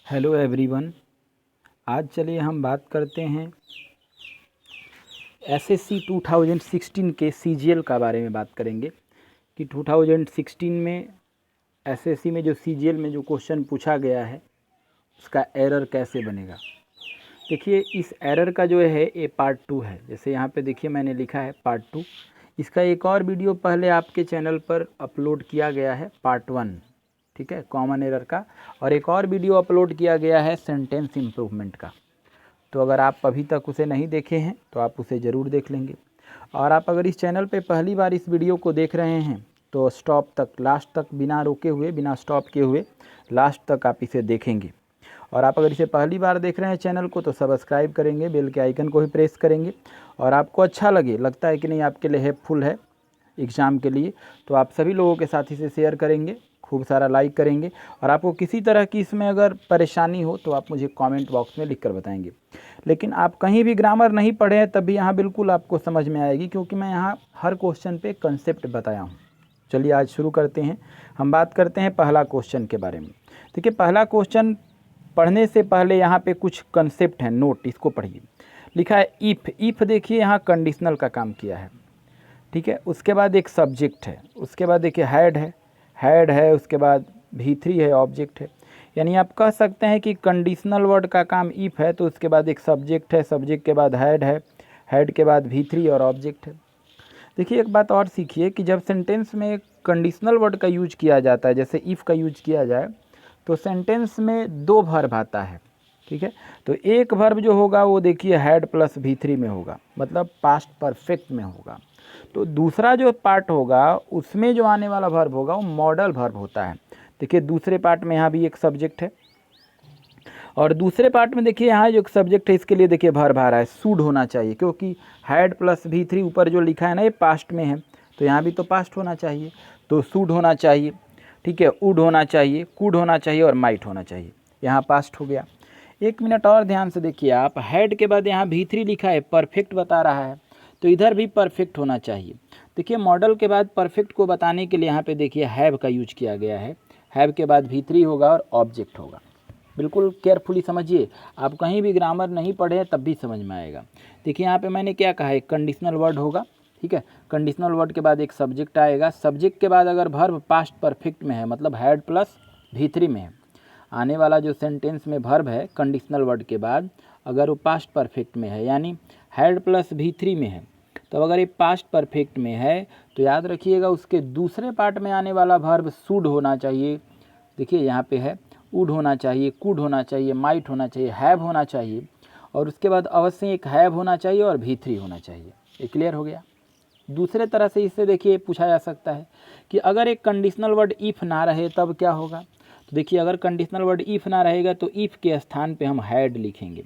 Hello everyone. आज चलिए हम बात करते हैं एसएससी 2016 के सीजीएल का बारे में बात करेंगे कि 2016 में एसएससी में जो सीजीएल में जो क्वेश्चन पूछा गया है उसका एरर कैसे बनेगा। देखिए इस एरर का जो है ये पार्ट 2 है। जैसे यहाँ पे देखिए मैंने लिखा है पार्ट 2। इसका एक और वीडियो पहले आपके चैनल पर अपलोड किया गया है पार्ट 1, ठीक है, कॉमन एरर का, और एक और वीडियो अपलोड किया गया है सेंटेंस इम्प्रूवमेंट का। तो अगर आप अभी तक उसे नहीं देखे हैं तो आप उसे ज़रूर देख लेंगे। और आप अगर इस चैनल पे पहली बार इस वीडियो को देख रहे हैं तो स्टॉप तक, लास्ट तक, बिना रोके हुए, बिना स्टॉप किए हुए लास्ट तक आप इसे देखेंगे। और आप अगर इसे पहली बार देख रहे हैं चैनल को तो सब्सक्राइब करेंगे, बेल के आइकन को भी प्रेस करेंगे। और आपको अच्छा लगता है कि नहीं, आपके लिए हेल्पफुल है एग्ज़ाम के लिए, तो आप सभी लोगों के साथ इसे शेयर करेंगे, खूब सारा लाइक करेंगे। और आपको किसी तरह की इसमें अगर परेशानी हो तो आप मुझे कमेंट बॉक्स में लिख कर बताएंगे। लेकिन आप कहीं भी ग्रामर नहीं पढ़े हैं तब भी यहाँ बिल्कुल आपको समझ में आएगी, क्योंकि मैं यहाँ हर क्वेश्चन पे कंसेप्ट बताया हूँ। चलिए आज शुरू करते हैं। हम बात करते हैं पहला क्वेश्चन के बारे में। देखिए पहला क्वेश्चन पढ़ने से पहले यहाँ पे कुछ कंसेप्ट हैं, नोट, इसको पढ़िए। लिखा है इफ़ देखिए यहाँ कंडीशनल का काम किया है, ठीक है। उसके बाद एक सब्जेक्ट है, उसके बाद देखिए हैड है, उसके बाद V3 है, ऑब्जेक्ट है। यानी आप कह सकते हैं कि कंडीशनल वर्ड का काम इफ़ है तो उसके बाद एक सब्जेक्ट है, सब्जेक्ट के बाद हैड है, हैड के बाद V3 और ऑब्जेक्ट है। देखिए एक बात और सीखिए कि जब सेंटेंस में कंडीशनल वर्ड का यूज किया जाता है, जैसे इफ़ का यूज किया जाए, तो सेंटेंस में दो वर्ब आता है, ठीक है। तो एक वर्ब जो होगा वो देखिए हैड प्लस V3 में होगा, मतलब पास्ट परफेक्ट में होगा। तो दूसरा जो पार्ट होगा उसमें जो आने वाला वर्ब होगा वो मॉडल वर्ब होता है। देखिए दूसरे पार्ट में यहाँ भी एक सब्जेक्ट है, और दूसरे पार्ट में देखिए यहाँ जो सब्जेक्ट है इसके लिए देखिए वर्ब आ रहा है, शुड होना चाहिए, क्योंकि हैड प्लस V3 ऊपर जो लिखा है ना ये पास्ट में है, तो यहाँ भी तो पास्ट होना चाहिए, तो शुड होना चाहिए, ठीक है, वुड होना चाहिए, कुड होना चाहिए और माइट होना चाहिए। यहाँ पास्ट हो गया। एक मिनट और ध्यान से देखिए आप, हैड के बाद यहाँ V3 लिखा है, परफेक्ट बता रहा है, तो इधर भी परफेक्ट होना चाहिए। देखिए मॉडल के बाद परफेक्ट को बताने के लिए यहाँ पे देखिए हैव का यूज किया गया है। हैव के बाद V3 होगा और ऑब्जेक्ट होगा। बिल्कुल केयरफुली समझिए, आप कहीं भी ग्रामर नहीं पढ़े तब भी समझ में आएगा। देखिए यहाँ पे मैंने क्या कहा है, कंडीशनल वर्ड होगा, ठीक है। कंडीशनल वर्ड के बाद एक सब्जेक्ट आएगा, सब्जेक्ट के बाद अगर वर्ब पास्ट परफेक्ट में है, मतलब हैड प्लस V3 में है, आने वाला जो सेंटेंस में वर्ब है कंडीशनल वर्ड के बाद अगर वो पास्ट परफेक्ट में है, यानी हैड प्लस V3 में है, तो अगर ये पास्ट परफेक्ट में है तो याद रखिएगा उसके दूसरे पार्ट में आने वाला वर्ब शुड होना चाहिए। देखिए यहाँ पे है, वुड होना चाहिए, कुड होना चाहिए, माइट होना चाहिए, हैव होना चाहिए, और उसके बाद अवश्य एक हैव होना चाहिए और V3 होना चाहिए। ये क्लियर हो गया। दूसरे तरह से इससे देखिए पूछा जा सकता है कि अगर एक कंडीशनल वर्ड इफ़ ना रहे तब क्या होगा। तो देखिए अगर कंडीशनल वर्ड इफ़ ना रहेगा तो इफ़ के स्थान पे हम हैड लिखेंगे।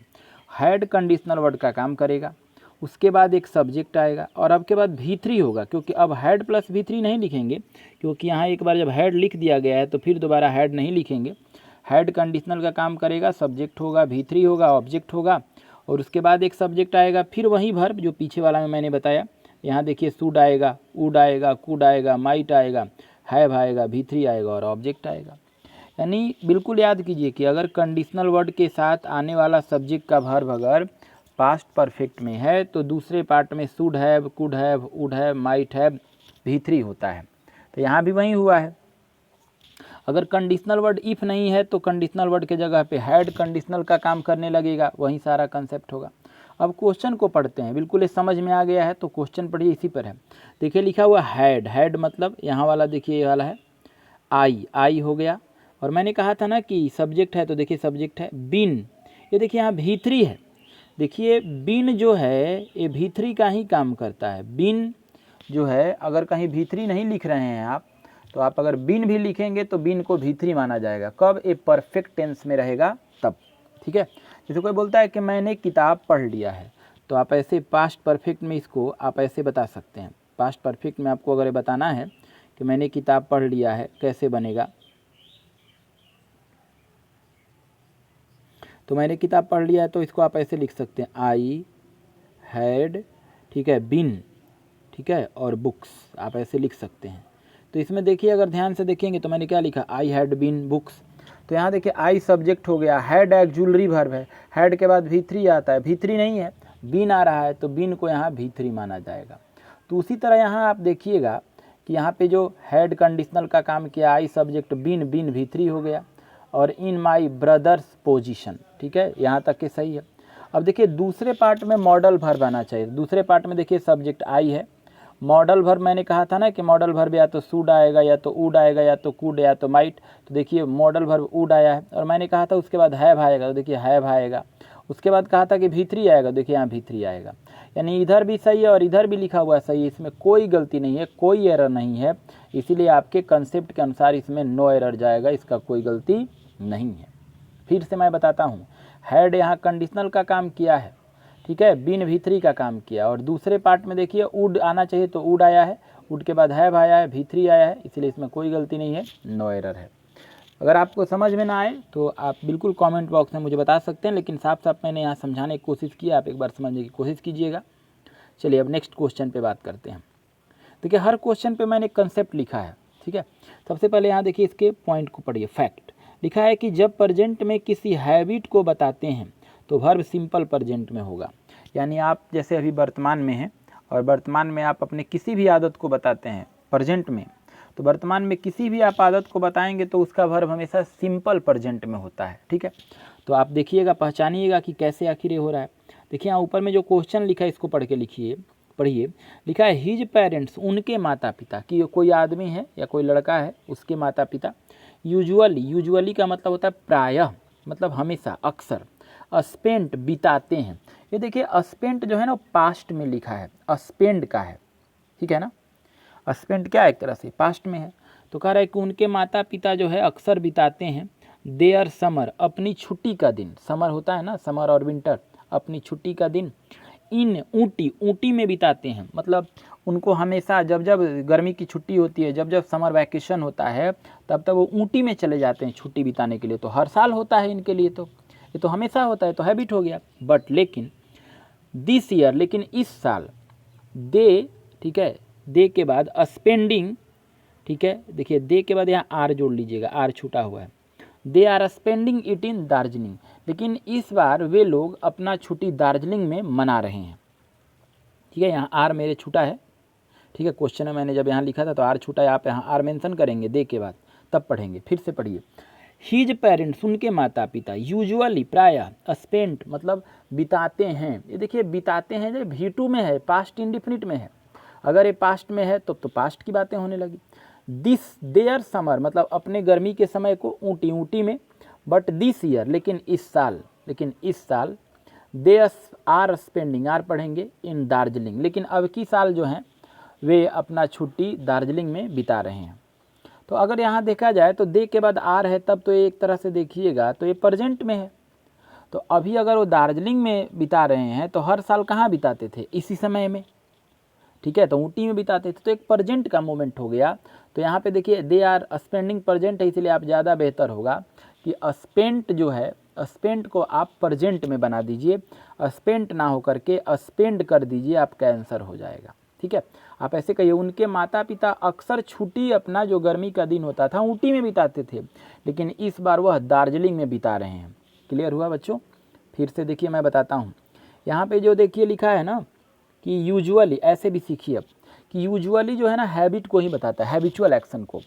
हैड कंडीशनल वर्ड का काम करेगा, उसके बाद एक सब्जेक्ट आएगा और अब के बाद V3 होगा, क्योंकि अब हैड प्लस V3 नहीं लिखेंगे, क्योंकि यहाँ एक बार जब हैड लिख दिया गया है तो फिर दोबारा हैड नहीं लिखेंगे। हैड कंडीशनल का काम करेगा, सब्जेक्ट होगा, V3 होगा, ऑब्जेक्ट होगा, और उसके बाद एक सब्जेक्ट आएगा, फिर वही वर्ब जो पीछे वाला में मैंने बताया। यहाँ देखिए शुड आएगा, वुड आएगा, कुड आएगा, माइट आएगा, हैव आएगा, V3 आएगा और ऑब्जेक्ट आएगा। यानी बिल्कुल याद कीजिए कि अगर कंडीशनल वर्ड के साथ आने वाला सब्जेक्ट का वर्ब अगर पास्ट परफेक्ट में है तो दूसरे पार्ट में should have, could have, would have, might have, V3 होता है। तो यहाँ भी वही हुआ है। अगर कंडीशनल वर्ड इफ़ नहीं है तो कंडीशनल वर्ड के जगह पे हैड कंडीशनल का काम करने लगेगा, वही सारा कंसेप्ट होगा। अब क्वेश्चन को पढ़ते हैं, बिल्कुल ये समझ में आ गया है तो क्वेश्चन पढ़िए, इसी पर है। देखिए लिखा हुआ हैड, हैड मतलब यहाँ वाला देखिए ये वाला है आई हो गया, और मैंने कहा था ना कि सब्जेक्ट है, तो देखिए सब्जेक्ट है बिन, ये देखिए यहाँ V3 है। देखिए बिन जो है ये V3 का ही काम करता है। बिन जो है अगर कहीं V3 नहीं लिख रहे हैं आप, तो आप अगर बिन भी लिखेंगे तो बिन को V3 माना जाएगा। कब? ये परफेक्ट टेंस में रहेगा तब, ठीक है। जैसे कोई बोलता है कि मैंने किताब पढ़ लिया है, तो आप ऐसे पास्ट परफेक्ट में इसको आप ऐसे बता सकते हैं। पास्ट परफेक्ट में आपको अगर बताना है कि मैंने किताब पढ़ लिया है, कैसे बनेगा, तो मैंने किताब पढ़ लिया है तो इसको आप ऐसे लिख सकते हैं, आई हैड, ठीक है, बिन, ठीक है, और बुक्स, आप ऐसे लिख सकते हैं। तो इसमें देखिए अगर ध्यान से देखेंगे तो मैंने क्या लिखा, आई हैड बीन बुक्स, तो यहाँ देखिए आई सब्जेक्ट हो गया, हैड ऑक्सिलरी वर्ब है, हैड के बाद V3 आता है, V3 नहीं है, बीन आ रहा है, तो बीन को यहाँ V3 माना जाएगा। तो उसी तरह यहाँ आप देखिएगा कि यहाँ पे जो हैड कंडीशनल का काम किया, I subject been, been V3 हो गया, और इन माई ब्रदर्स पोजीशन, ठीक है, यहाँ तक के सही है। अब देखिए दूसरे पार्ट में मॉडल वर्ब आना चाहिए। दूसरे पार्ट में देखिए सब्जेक्ट आई है, मॉडल वर्ब मैंने कहा था ना कि मॉडल वर्ब या तो शुड आएगा, या तो वुड आएगा, या तो कुड, या तो माइट। तो देखिए मॉडल वर्ब वुड आया है, और मैंने कहा था उसके बाद हैव आएगा, तो देखिए हैव आएगा। उसके बाद कहा था कि V3 आएगा, देखिए यहाँ V3 आएगा। यानी इधर भी सही है और इधर भी लिखा हुआ सही है, इसमें कोई गलती नहीं है, कोई एरर नहीं है, इसीलिए आपके कंसेप्ट के अनुसार इसमें नो एरर जाएगा, इसका कोई गलती नहीं है। फिर से मैं बताता हूँ, हैड यहाँ कंडीशनल का काम किया है, ठीक है, बीन V3 का काम किया, और दूसरे पार्ट में देखिए वुड आना चाहिए तो वुड आया है, वुड के बाद हैव आया है, V3 आया है, इसलिए इसमें कोई गलती नहीं है, नो एरर है। अगर आपको समझ में ना आए तो आप बिल्कुल कमेंट बॉक्स में मुझे बता सकते हैं, लेकिन साफ साफ मैंने यहाँ समझाने की कोशिश की, आप एक बार समझने की कोशिश कीजिएगा। चलिए अब नेक्स्ट क्वेश्चन पे बात करते हैं। देखिए हर क्वेश्चन पे मैंने कंसेप्ट लिखा है, ठीक है। सबसे पहले यहाँ देखिए इसके पॉइंट को पढ़िए। फैक्ट लिखा है कि जब प्रेजेंट में किसी हैबिट को बताते हैं तो वर्ब सिंपल प्रेजेंट में होगा। यानी आप जैसे अभी वर्तमान में हैं और वर्तमान में आप अपने किसी भी आदत को बताते हैं प्रेजेंट में, तो वर्तमान में किसी भी आप आदत को बताएंगे तो उसका वर्ब हमेशा सिंपल प्रेजेंट में होता है, ठीक है। तो आप देखिएगा, पहचानिएगा कि कैसे आखिर ये हो रहा है। देखिए यहाँ ऊपर में जो क्वेश्चन लिखा है इसको पढ़ के लिखिए, पढ़िए। लिखा है हिज पेरेंट्स, उनके माता पिता, कि कोई आदमी है या कोई लड़का है उसके माता पिता, यूजुअली, यूजुअली का मतलब होता है प्रायः, मतलब हमेशा, अक्सर, स्पेंट बिताते हैं। ये देखिए स्पेंट जो है ना पास्ट में लिखा है, स्पेंड का है, ठीक है ना। स्पेंट क्या है, एक तरह से पास्ट में है। तो कह रहा है कि उनके माता पिता जो है अक्सर बिताते हैं देयर समर, अपनी छुट्टी का दिन, समर होता है ना, समर और विंटर, अपनी छुट्टी का दिन इन ऊटी, ऊटी में बिताते हैं, मतलब उनको हमेशा जब जब गर्मी की छुट्टी होती है, जब जब समर वैकेशन होता है, तब तब वो ऊटी में चले जाते हैं छुट्टी बिताने के लिए। तो हर साल होता है इनके लिए, तो ये तो हमेशा होता है, तो हैबिट हो गया। बट लेकिन दिस ईयर, लेकिन इस साल, दे, ठीक है, दे के बाद स्पेंडिंग, ठीक है, देखिए दे के बाद यहाँ आर जोड़ लीजिएगा, आर छूटा हुआ है, they are spending it in Darjeeling, लेकिन इस बार वे लोग अपना छुट्टी दार्जिलिंग में मना रहे हैं, ठीक है। यहाँ आर मेरे छूटा है, ठीक है, क्वेश्चन में मैंने जब यहाँ लिखा था तो आर छूटा है, आप यहाँ आर मेंशन करेंगे दे के बाद, तब पढ़ेंगे। फिर से पढ़िए, हिज पेरेंट्स, उनके माता पिता, यूजुअली, प्रायः, स्पेंट मतलब बिताते हैं। ये देखिए बिताते हैं जो V2 में है, पास्ट इंडिफिनिट में है। अगर ये पास्ट में है तो पास्ट की बातें होने लगी। दिस देयर समर मतलब अपने गर्मी के समय को ऊटी, ऊटी में। बट दिस ईयर, लेकिन इस साल, लेकिन इस साल, दे आर स्पेंडिंग, आर पढ़ेंगे, इन दार्जिलिंग, लेकिन अब की साल जो हैं वे अपना छुट्टी दार्जिलिंग में बिता रहे हैं। तो अगर यहाँ देखा जाए तो दे के बाद आर है, तब तो एक तरह से देखिएगा तो ये प्रेजेंट में है। तो अभी अगर वो दार्जिलिंग में बिता रहे हैं तो हर साल कहाँ बिताते थे, इसी समय में, ठीक है, तो ऊटी में बिताते थे, तो एक प्रेजेंट का मोमेंट हो गया। तो यहाँ पे देखिए दे आर स्पेंडिंग प्रेजेंट है, इसलिए आप ज़्यादा बेहतर होगा कि स्पेंट जो है, स्पेंट को आप प्रेजेंट में बना दीजिए, स्पेंट ना हो करके स्पेंड कर दीजिए, आपका आंसर हो जाएगा, ठीक है। आप ऐसे कहिए, उनके माता पिता अक्सर छुट्टी अपना जो गर्मी का दिन होता था ऊटी में बिताते थे, लेकिन इस बार वह दार्जिलिंग में बिता रहे हैं। क्लियर हुआ बच्चों? फिर से देखिए मैं बताता हूँ, यहाँ पे जो देखिए लिखा है ना कि यूजुअली, ऐसे भी सीखिए अब कि यूजुअली जो है ना हैबिट को ही बताता है, हैबिचुअल एक्शन को,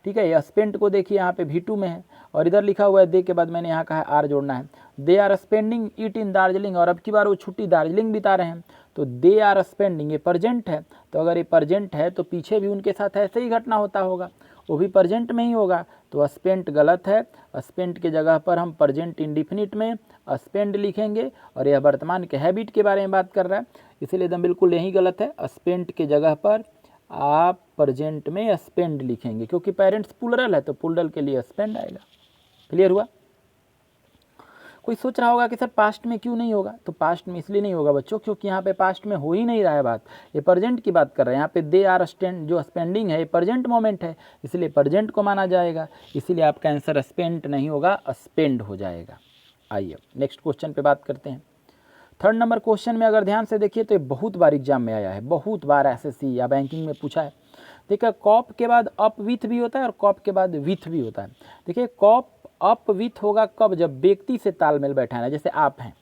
ठीक है। ये स्पेंट को देखिए यहाँ पे V2 में है, और इधर लिखा हुआ है दे के बाद मैंने यहाँ कहा आर जोड़ना है, they are spending it in Darjeeling, और अब की बार वो छुट्टी दार्जिलिंग बिता रहे हैं। तो दे आर स्पेंडिंग, ये प्रेजेंट है, तो अगर ये प्रेजेंट है तो पीछे भी उनके साथ ऐसे ही घटना होता होगा, वो भी प्रेजेंट में ही होगा। तो स्पेंट गलत है, स्पेंट के जगह पर हम प्रेजेंट इंडिफिनिट में स्पेंड लिखेंगे, और यह वर्तमान के हैबिट के बारे में बात कर रहा है, इसलिए एकदम बिल्कुल यही गलत है। स्पेंट के जगह पर आप प्रेजेंट में स्पेंड लिखेंगे, क्योंकि पेरेंट्स प्लुरल है तो प्लुरल के लिए स्पेंड आएगा। क्लियर हुआ? कोई सोच रहा होगा कि सर पास्ट में क्यों नहीं होगा, तो पास्ट में इसलिए नहीं होगा बच्चों क्योंकि यहाँ पे पास्ट में हो ही नहीं रहा है बात, ये प्रेजेंट की बात कर रहे हैं। यहाँ पे दे आर स्पेंड, जो स्पेंडिंग है ये प्रेजेंट मोमेंट है, इसलिए प्रेजेंट को माना जाएगा, इसीलिए आपका आंसर स्पेंट नहीं होगा, स्पेंड हो जाएगा। आइए नेक्स्ट क्वेश्चन पे बात करते हैं। थर्ड नंबर क्वेश्चन में अगर ध्यान से देखिए तो ये बहुत बार एग्जाम में आया है, बहुत बार एसएससी या बैंकिंग में पूछा है। देखिए कॉप के बाद अप विथ भी होता है और कॉप के बाद विथ भी होता है। देखिए कॉप अपवित होगा कब, जब व्यक्ति से तालमेल बैठाना, जैसे आप हैं,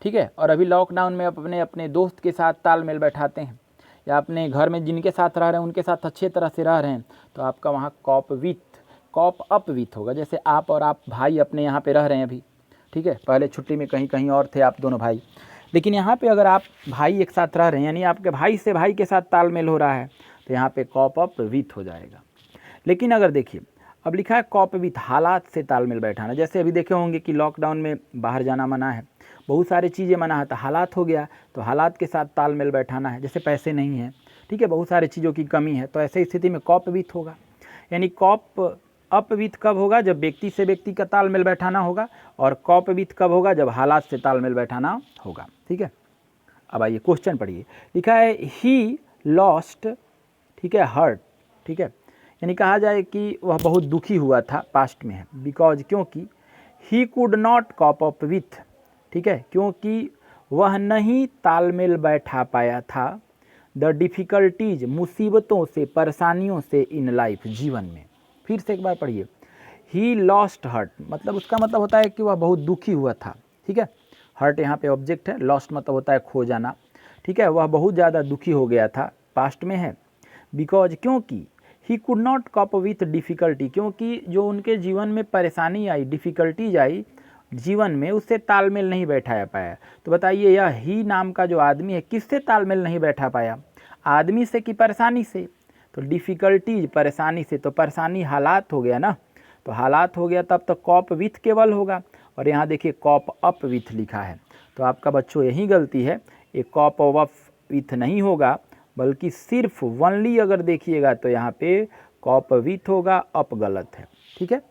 ठीक है, और अभी लॉकडाउन में आप अपने दोस्त के साथ तालमेल बैठाते हैं, या अपने घर में जिनके साथ रह रहे हैं उनके साथ अच्छे तरह से रह रहे हैं, तो आपका वहाँ कॉप अपवित होगा। जैसे आप और आप भाई अपने यहाँ पे रह रहे हैं अभी, ठीक है, पहले छुट्टी में कहीं कहीं और थे आप दोनों भाई, लेकिन यहाँ पे अगर आप भाई एक साथ रह रहे हैं, यानी आपके भाई से भाई के साथ तालमेल हो रहा है, तो यहाँ पे कॉप अपवित हो जाएगा। लेकिन अगर देखिए अब लिखा है कॉप विथ हालात से तालमेल बैठाना, जैसे अभी देखे होंगे कि लॉकडाउन में बाहर जाना मना है, बहुत सारी चीज़ें मना है, तो हालात हो गया, तो हालात के साथ तालमेल बैठाना है, जैसे पैसे नहीं हैं, ठीक है, बहुत सारी चीज़ों की कमी है, तो ऐसे स्थिति में कॉप विथ होगा। यानी कॉप अपवित कब होगा, जब व्यक्ति से व्यक्ति का तालमेल बैठाना होगा, और कॉप विथ कब होगा, जब हालात से तालमेल बैठाना होगा, ठीक है। अब आइए क्वेश्चन पढ़िए, लिखा है ही लॉस्ट, ठीक है, हर्ट, ठीक है, यानी कहा जाए कि वह बहुत दुखी हुआ था, पास्ट में है, बिकॉज क्योंकि he could not cope up with, ठीक है, क्योंकि वह नहीं तालमेल बैठा पाया था, द डिफ़िकल्टीज, मुसीबतों से, परेशानियों से, इन लाइफ, जीवन में। फिर से एक बार पढ़िए, ही लॉस्ट हर्ट, मतलब उसका मतलब होता है कि वह बहुत दुखी हुआ था, ठीक है, हर्ट यहाँ पे ऑब्जेक्ट है, लॉस्ट मतलब होता है खो जाना, ठीक है, वह बहुत ज़्यादा दुखी हो गया था, पास्ट में है, बिकॉज क्योंकि he could not cope with difficulty, क्योंकि जो उनके जीवन में परेशानी आई, डिफ़िकल्टीज आई जीवन में, उससे तालमेल नहीं बैठाया पाया। तो बताइए यह ही नाम का जो आदमी है किससे तालमेल नहीं बैठा पाया, आदमी से कि परेशानी से, तो डिफ़िकल्टीज परेशानी से, तो परेशानी हालात हो गया ना, तो हालात हो गया तब तो कॉप विथ केवल होगा, और यहाँ देखिए कॉप अप विथ लिखा है, तो आपका बच्चों यही गलती है, ये कॉप अप विथ नहीं होगा, बल्कि सिर्फ वनली अगर देखिएगा तो यहाँ पे कॉप विथ होगा, अप गलत है, ठीक है।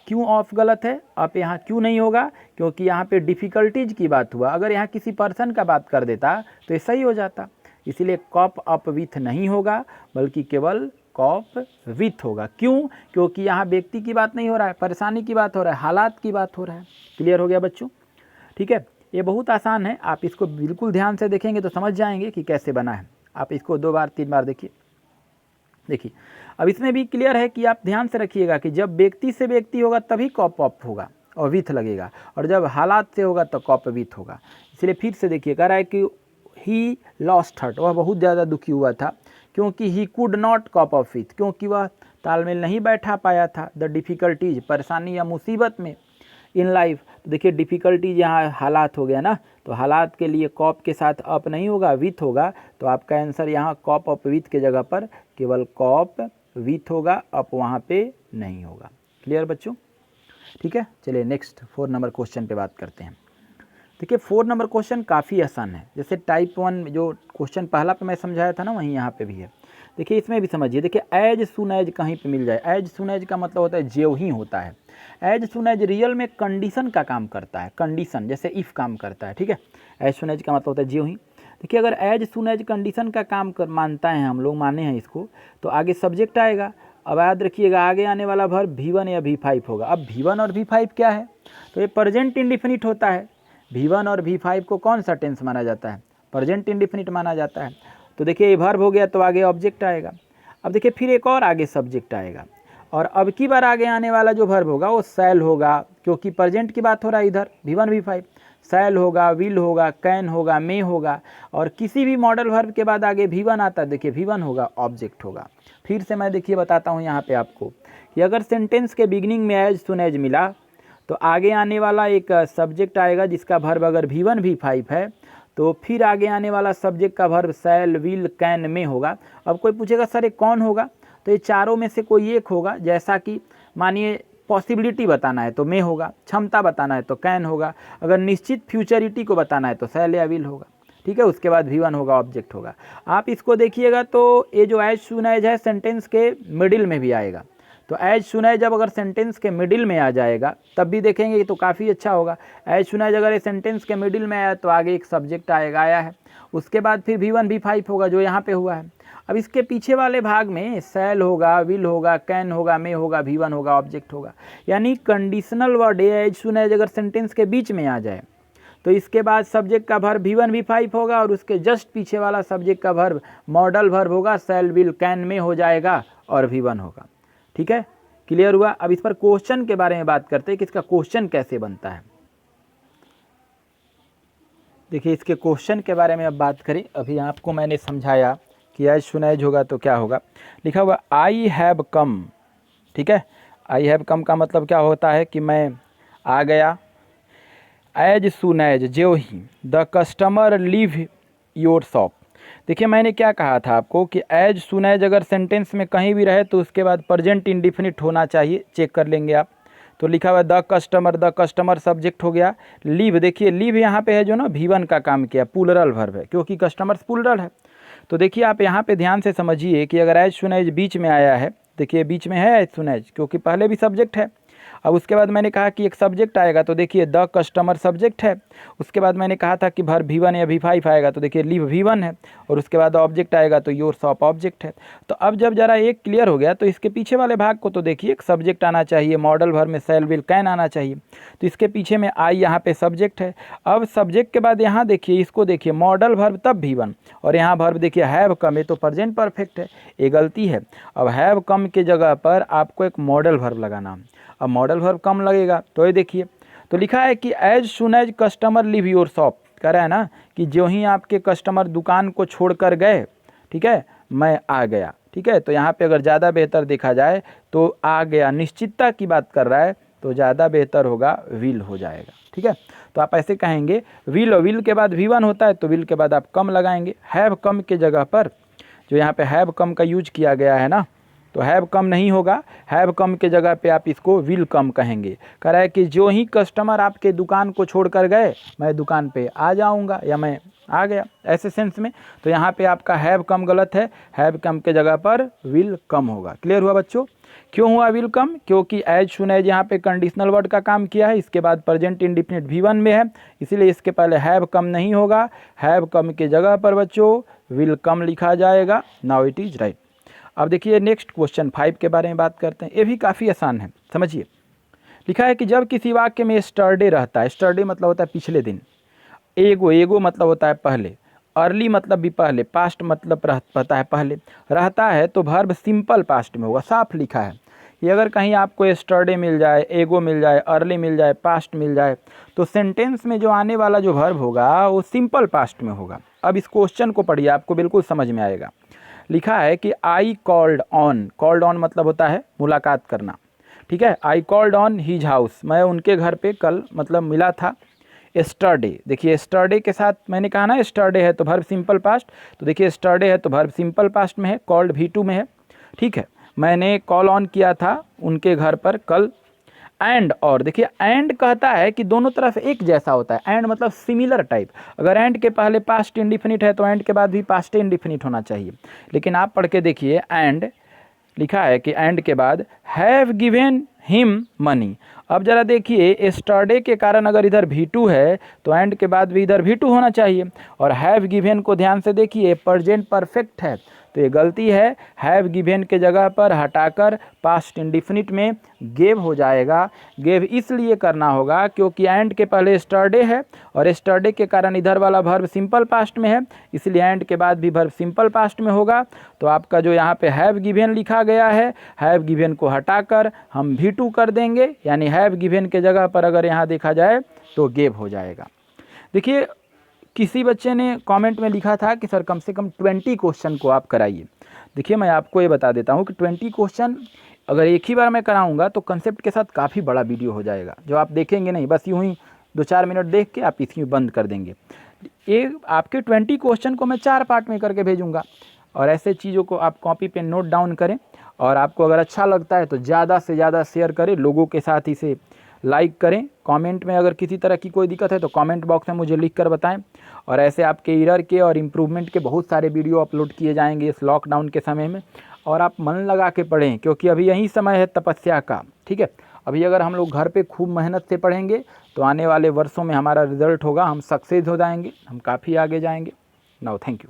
क्यों ऑफ गलत है, अप यहाँ क्यों नहीं होगा, क्योंकि यहाँ पे डिफ़िकल्टीज की बात हुआ, अगर यहाँ किसी पर्सन का बात कर देता तो ये सही हो जाता, इसीलिए कॉप अप विथ नहीं होगा, बल्कि केवल कॉप विथ होगा। क्यों, क्योंकि यहाँ व्यक्ति की बात नहीं हो रहा है, परेशानी की बात हो रहा है, हालात की बात हो रहा है। क्लियर हो गया बच्चों, ठीक है, ये बहुत आसान है, आप इसको बिल्कुल ध्यान से देखेंगे तो समझ जाएंगे कि कैसे बना है। आप इसको 2 बार 3 बार देखिए। अब इसमें भी क्लियर है कि आप ध्यान से रखिएगा कि जब व्यक्ति से व्यक्ति होगा तभी कॉप अप होगा और विथ लगेगा, और जब हालात से होगा तो कॉप विथ होगा। इसलिए फिर से देखिए, कह रहा है कि ही लॉस्ट हर्ट, वह बहुत ज़्यादा दुखी हुआ था, क्योंकि he could not cope up with, क्योंकि वह तालमेल नहीं बैठा पाया था, द डिफ़िकल्टीज, परेशानी या मुसीबत में, इन लाइफ, तो देखिए डिफ़िकल्टीज यहाँ हालात हो गया ना, तो हालात के लिए कॉप के साथ अप नहीं होगा, विथ होगा, तो आपका आंसर यहाँ कॉप अप विथ के जगह पर केवल कॉप विथ होगा, अप वहाँ पे नहीं होगा। क्लियर बच्चों, ठीक है। चलिए नेक्स्ट 4 नंबर क्वेश्चन पे बात करते हैं। देखिए 4 नंबर क्वेश्चन काफ़ी आसान है, जैसे टाइप 1 जो क्वेश्चन पहला पे मैं समझाया था ना, वहीं यहाँ पे भी है। देखिए इसमें भी समझिए, देखिए एज सुन एज कहीं पे मिल जाए, एज सुन एज का मतलब होता है ज्यों ही होता है, एज सुन एज रियल में कंडीशन का काम करता है, कंडीशन जैसे इफ़ काम करता है, ठीक है, एज सुन एज का मतलब होता है ज्यों ही। देखिए अगर एज सुन एज कंडीशन का काम मानता है, हम लोग माने हैं इसको, तो आगे सब्जेक्ट आएगा। अब याद रखिएगा आगे आने वाला वर्ब V1 या V5 होगा। अब V1 और V5 क्या है, तो ये प्रेजेंट इंडिफिनिट होता है। V1 और V5 को कौन सा टेंस माना जाता है, प्रेजेंट इंडिफिनिट माना जाता है। तो देखिए ये वर्ब हो गया तो आगे ऑब्जेक्ट आएगा। अब देखिए फिर एक और आगे सब्जेक्ट आएगा, और अब की बार आगे आने वाला जो वर्ब होगा वो शैल होगा, क्योंकि प्रेजेंट की बात हो रहा है इधर V1 V5, शैल होगा, विल होगा, कैन होगा, मे होगा, और किसी भी मॉडल वर्ब के बाद आगे V1 आता है, देखिए V1 होगा, ऑब्जेक्ट होगा। फिर से मैं देखिए बताता हूँ यहाँ पे आपको कि अगर सेंटेंस के बिगिनिंग में एज सुन एज मिला तो आगे आने वाला एक सब्जेक्ट आएगा जिसका वर्ब अगर V1 V5 है, तो फिर आगे आने वाला सब्जेक्ट का वर्ब शैल, विल, कैन, में होगा। अब कोई पूछेगा सर ये कौन होगा, तो ये चारों में से कोई एक होगा, जैसा कि मानिए पॉसिबिलिटी बताना है तो में होगा, क्षमता बताना है तो कैन होगा, अगर निश्चित फ्यूचरिटी को बताना है तो शैल या विल होगा, ठीक है। उसके बाद V1 होगा, ऑब्जेक्ट होगा। आप इसको देखिएगा तो ये जो एज सुन एज है सेंटेंस के मिडिल में भी आएगा, तो एज सुन एज जब अगर सेंटेंस के मिडिल में आ जाएगा तब भी देखेंगे तो काफ़ी अच्छा होगा। एज सुन एज अगर ये सेंटेंस के मिडिल में आया तो आगे एक सब्जेक्ट आएगा, आया है, उसके बाद फिर V1 V5 होगा जो यहाँ पे हुआ है। अब इसके पीछे वाले भाग में शैल होगा, विल होगा, कैन होगा, में होगा, V1 होगा, ऑब्जेक्ट होगा। यानी conditional word as soon as अगर सेंटेंस के बीच में आ जाए तो इसके बाद सब्जेक्ट का वर्ब V1 V5 होगा, और उसके जस्ट पीछे वाला सब्जेक्ट का वर्ब मॉडल वर्ब होगा, शैल, विल, कैन, में हो जाएगा और V1 होगा, ठीक है। क्लियर हुआ। अब इस पर क्वेश्चन के बारे में बात करते हैं कि इसका क्वेश्चन कैसे बनता है। देखिए इसके क्वेश्चन के बारे में अब बात करें। अभी आपको मैंने समझाया कि एज सुन एज होगा तो क्या होगा। लिखा हुआ आई हैव कम, ठीक है। आई हैव कम का मतलब क्या होता है कि मैं आ गया। एज सुन एज, जो ही the customer leave your shop. देखिए मैंने क्या कहा था आपको कि एज सुन एज अगर सेंटेंस में कहीं भी रहे तो उसके बाद प्रेजेंट इंडिफिनिट होना चाहिए, चेक कर लेंगे आप। तो लिखा हुआ द कस्टमर सब्जेक्ट हो गया। लीव, देखिए लीव यहाँ पे है जो ना V1 का काम किया, प्लूरल वर्ब है क्योंकि कस्टमर्स प्लूरल है। तो देखिए आप यहाँ पे ध्यान से समझिए कि अगर एज सुन एज बीच में आया है, देखिए बीच में है एज सुन एज क्योंकि पहले भी सब्जेक्ट है। अब उसके बाद मैंने कहा कि एक सब्जेक्ट आएगा तो देखिए द कस्टमर सब्जेक्ट है। उसके बाद मैंने कहा था कि वर्ब V1 या V5 आएगा तो देखिए लीव V1 है। और उसके बाद ऑब्जेक्ट आएगा तो योर शॉप ऑब्जेक्ट है। तो अब जब जरा एक क्लियर हो गया तो इसके पीछे वाले भाग को तो देखिए एक सब्जेक्ट आना चाहिए, मॉडल वर्ब में शैल विल कैन आना चाहिए। तो इसके पीछे में आई यहाँ पे सब्जेक्ट है। अब सब्जेक्ट के बाद यहाँ देखिए, इसको देखिए मॉडल वर्ब तब V1 और यहाँ वर्ब देखिए हैव कम है तो प्रेजेंट परफेक्ट है, ये गलती है। अब हैव कम के जगह पर आपको एक मॉडल वर्ब लगाना। अब मॉडल वर्ब कम लगेगा तो ये देखिए, तो लिखा है कि as soon as customer leave your shop, कह रहा है ना कि जो ही आपके कस्टमर दुकान को छोड़कर गए, ठीक है, मैं आ गया, ठीक है। तो यहाँ पे अगर ज़्यादा बेहतर देखा जाए तो आ गया निश्चितता की बात कर रहा है तो ज़्यादा बेहतर होगा विल हो जाएगा, ठीक है। तो आप ऐसे कहेंगे विल के बाद V1 होता है तो विल के बाद आप कम लगाएंगे। हैव कम के जगह पर जो यहाँ पे हैव कम का यूज किया गया है ना, तो हैव कम नहीं होगा, हैव कम के जगह पे आप इसको विल कम कहेंगे। कह रहा है कि जो ही कस्टमर आपके दुकान को छोड़कर गए मैं दुकान पे आ जाऊंगा या मैं आ गया, ऐसे सेंस में। तो यहाँ पे आपका हैव कम गलत है, हैव कम के जगह पर विल कम होगा। क्लियर हुआ बच्चों। क्यों हुआ विल कम? क्योंकि एज सुन एज यहाँ पे कंडीशनल वर्ड का काम किया है, इसके बाद प्रेजेंट इंडिफिनिट V1 में है, इसीलिए इसके पहले हैव कम नहीं होगा। हैव कम के जगह पर बच्चों विल कम लिखा जाएगा। Now it is right. अब देखिए नेक्स्ट क्वेश्चन 5 के बारे में बात करते हैं। ये भी काफ़ी आसान है, समझिए। लिखा है कि जब किसी वाक्य में स्टरडे रहता है, स्टरडे मतलब होता है पिछले दिन, एगो मतलब होता है पहले, अर्ली मतलब भी पहले, पास्ट मतलब रहता है पहले, रहता है तो वर्ब सिंपल पास्ट में होगा। साफ लिखा है कि अगर कहीं आपको स्टरडे मिल जाए, एगो मिल जाए, अर्ली मिल जाए, पास्ट मिल जाए तो सेंटेंस में जो आने वाला जो वर्ब होगा वो सिंपल पास्ट में होगा। अब इस क्वेश्चन को पढ़िए, आपको बिल्कुल समझ में आएगा। लिखा है कि आई कॉल्ड ऑन मतलब होता है मुलाकात करना, ठीक है। I called on his house, मैं उनके घर पे कल मतलब मिला था। एस्टरडे, देखिए एस्टरडे के साथ मैंने कहा ना एस्टरडे है तो वर्ब सिंपल पास्ट, तो देखिए एस्टरडे है तो वर्ब सिंपल पास्ट में है, कॉल्ड V2 में है, ठीक है। मैंने कॉल ऑन किया था उनके घर पर कल। एंड और, देखिए एंड कहता है कि दोनों तरफ एक जैसा होता है, एंड मतलब सिमिलर टाइप। अगर एंड के पहले पास्ट इंडिफिनिट है तो एंड के बाद भी पास्ट इंडिफिनिट होना चाहिए। लेकिन आप पढ़ के देखिए, एंड लिखा है कि एंड के बाद हैव गिवन हिम मनी। अब जरा देखिए एस्टरडे के कारण अगर इधर V2 है तो एंड के बाद भी इधर V2 होना चाहिए। और हैव गिवन को ध्यान से देखिए प्रेजेंट परफेक्ट है तो ये गलती है, हैव गिवन के जगह पर हटाकर पास्ट इंडिफिनिट में गेव हो जाएगा। गेव इसलिए करना होगा क्योंकि एंड के पहले एस्टरडे है और एस्टरडे के कारण इधर वाला वर्ब सिंपल पास्ट में है, इसलिए एंड के बाद भी वर्ब सिंपल पास्ट में होगा। तो आपका जो यहाँ पे हैव गिवन लिखा गया है, हैव गिवन को हटाकर हम V2 कर देंगे, यानी हैव गिवन के जगह पर अगर यहाँ देखा जाए तो गेव हो जाएगा। देखिए किसी बच्चे ने कमेंट में लिखा था कि सर कम से कम 20 क्वेश्चन को आप कराइए। देखिए मैं आपको ये बता देता हूँ कि 20 क्वेश्चन अगर एक ही बार मैं कराऊंगा तो कंसेप्ट के साथ काफ़ी बड़ा वीडियो हो जाएगा, जो आप देखेंगे नहीं, बस यूँ ही 2-4 मिनट देख के आप इसमें बंद कर देंगे। ये आपके 20 क्वेश्चन को मैं 4 पार्ट में करके भेजूँगा और ऐसे चीज़ों को आप कॉपी पे नोट डाउन करें। और आपको अगर अच्छा लगता है तो ज़्यादा से ज़्यादा शेयर करें, लोगों के साथ इसे लाइक करें। कमेंट में अगर किसी तरह की कोई दिक्कत है तो कमेंट बॉक्स में मुझे लिख कर बताएं। और ऐसे आपके एरर के और इम्प्रूवमेंट के बहुत सारे वीडियो अपलोड किए जाएंगे इस लॉकडाउन के समय में। और आप मन लगा के पढ़ें क्योंकि अभी यही समय है तपस्या का, ठीक है। अभी अगर हम लोग घर पे खूब मेहनत से पढ़ेंगे तो आने वाले वर्षों में हमारा रिजल्ट होगा, हम सक्सेस हो जाएंगे, हम काफ़ी आगे जाएंगे। Now thank you.